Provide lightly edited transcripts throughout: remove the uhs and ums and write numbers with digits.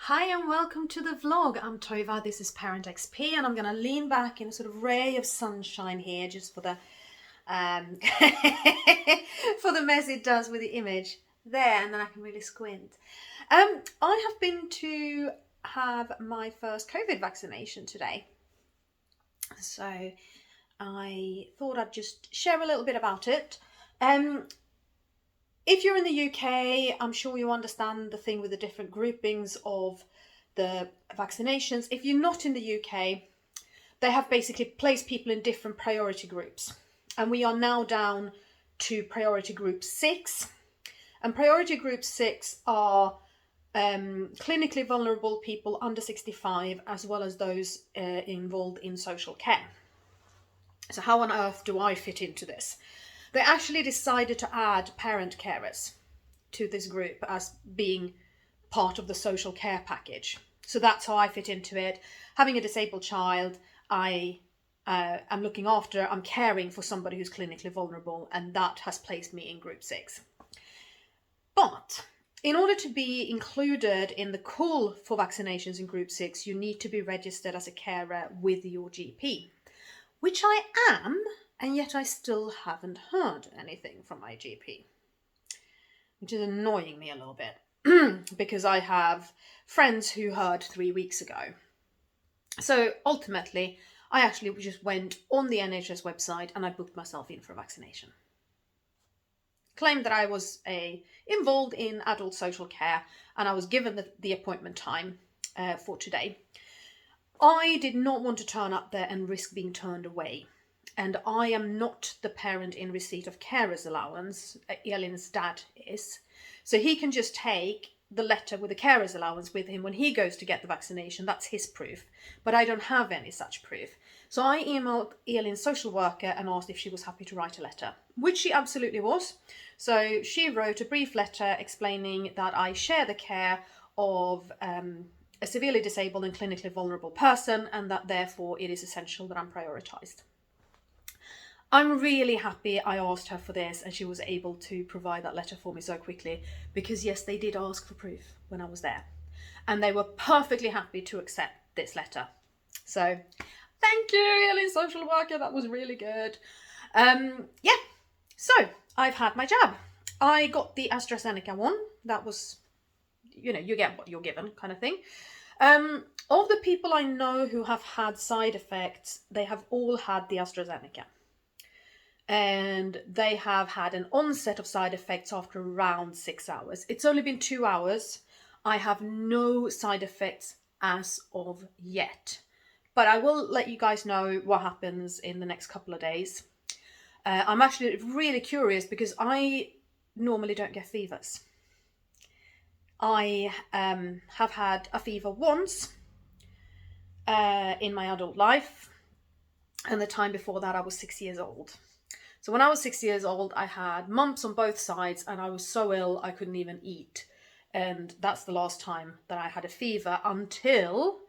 Hi and welcome to the vlog. I'm Tova, this is ParentXP, and I'm going to lean back in a sort of ray of sunshine here just for the for the mess it does with the image there, and then I can really squint. I have been to have my first COVID vaccination today, so I thought I'd just share a little bit about it. If you're in the UK, I'm sure you understand the thing with the different groupings of the vaccinations. If you're not in the UK, they have basically placed people in different priority groups. And we are now down to priority group 6. And priority group 6 are clinically vulnerable people under 65, as well as those involved in social care. So how on earth do I fit into this? They actually decided to add parent carers to this group as being part of the social care package. So that's how I fit into it. Having a disabled child, I'm caring for somebody who's clinically vulnerable, and that has placed me in group 6. But in order to be included in the call for vaccinations in group 6, you need to be registered as a carer with your GP, which I am. And yet I still haven't heard anything from my GP, which is annoying me a little bit because I have friends who heard 3 weeks ago. So ultimately, I actually just went on the NHS website and I booked myself in for a vaccination. Claimed that I was involved in adult social care, and I was given the appointment time for today. I did not want to turn up there and risk being turned away. And I am not the parent in receipt of carer's allowance. Elin's dad is. So he can just take the letter with the carer's allowance with him when he goes to get the vaccination. That's his proof. But I don't have any such proof. So I emailed Elin's social worker and asked if she was happy to write a letter, which she absolutely was. So she wrote a brief letter explaining that I share the care of a severely disabled and clinically vulnerable person, and that therefore it is essential that I'm prioritised. I'm really happy I asked her for this and she was able to provide that letter for me so quickly, because yes, they did ask for proof when I was there and they were perfectly happy to accept this letter. So thank you, Elin, social worker, that was really good. So I've had my jab. I got the AstraZeneca one. That was, you get what you're given kind of thing. Of the people I know who have had side effects, they have all had the AstraZeneca. And they have had an onset of side effects after around 6 hours. It's only been 2 hours. I have no side effects as of yet. But I will let you guys know what happens in the next couple of days. I'm actually really curious because I normally don't get fevers. I have had a fever once in my adult life. And the time before that I was 6 years old. So when I was 6 years old, I had mumps on both sides and I was so ill I couldn't even eat. And that's the last time that I had a fever until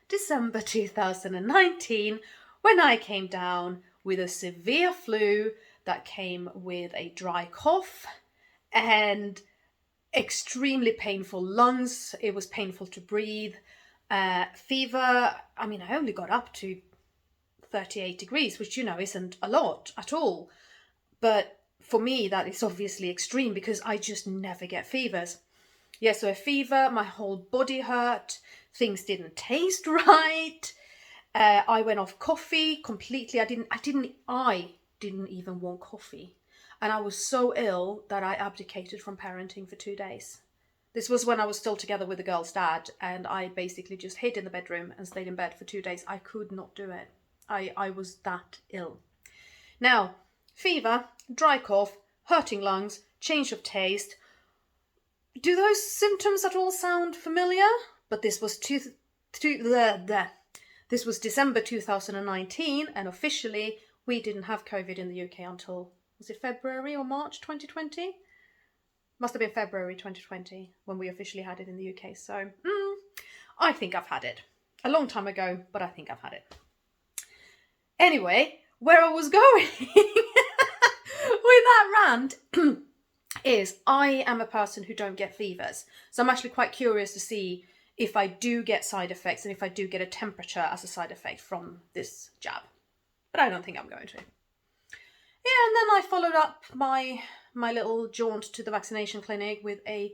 December 2019, when I came down with a severe flu that came with a dry cough and extremely painful lungs. It was painful to breathe. Fever, I mean, I only got up to 38 degrees, which, isn't a lot at all. But for me, that is obviously extreme because I just never get fevers. Yeah, so a fever, my whole body hurt, things didn't taste right. I went off coffee completely. I didn't even want coffee. And I was so ill that I abdicated from parenting for 2 days. This was when I was still together with the girl's dad, and I basically just hid in the bedroom and stayed in bed for 2 days. I could not do it. I was that ill. Now, fever, dry cough, hurting lungs, change of taste. Do those symptoms at all sound familiar? But this was this was December 2019, and officially we didn't have COVID in the UK until, was it February or March 2020? Must have been February 2020 when we officially had it in the UK. So I think I've had it. A long time ago, but I think I've had it. Anyway, where I was going with that rant is I am a person who don't get fevers. So I'm actually quite curious to see if I do get side effects and if I do get a temperature as a side effect from this jab. But I don't think I'm going to. Yeah, and then I followed up my little jaunt to the vaccination clinic with a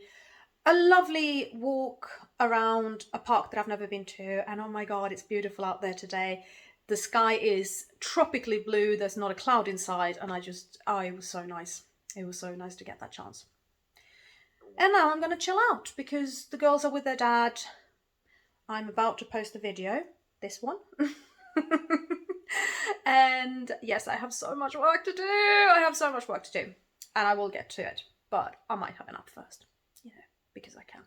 lovely walk around a park that I've never been to. And oh my God, it's beautiful out there today. The sky is tropically blue. There's not a cloud inside. And it was so nice. It was so nice to get that chance. And now I'm going to chill out because the girls are with their dad. I'm about to post a video, this one. And yes, I have so much work to do. And I will get to it. But I might have a nap first, because I can.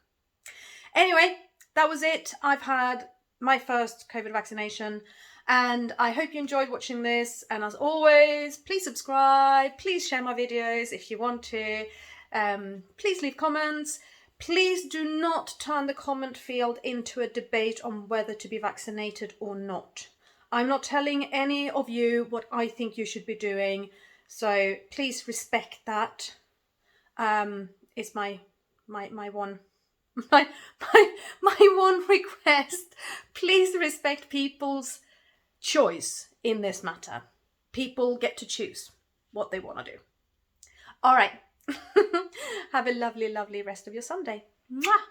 Anyway, that was it. I've had my first COVID vaccination. And I hope you enjoyed watching this. And as always, please subscribe. Please share my videos if you want to. Please leave comments. Please do not turn the comment field into a debate on whether to be vaccinated or not. I'm not telling any of you what I think you should be doing. So please respect that. It's my one request. Please respect people's choice in this matter. People get to choose what they want to do. All right. Have a lovely, lovely rest of your Sunday. Mwah!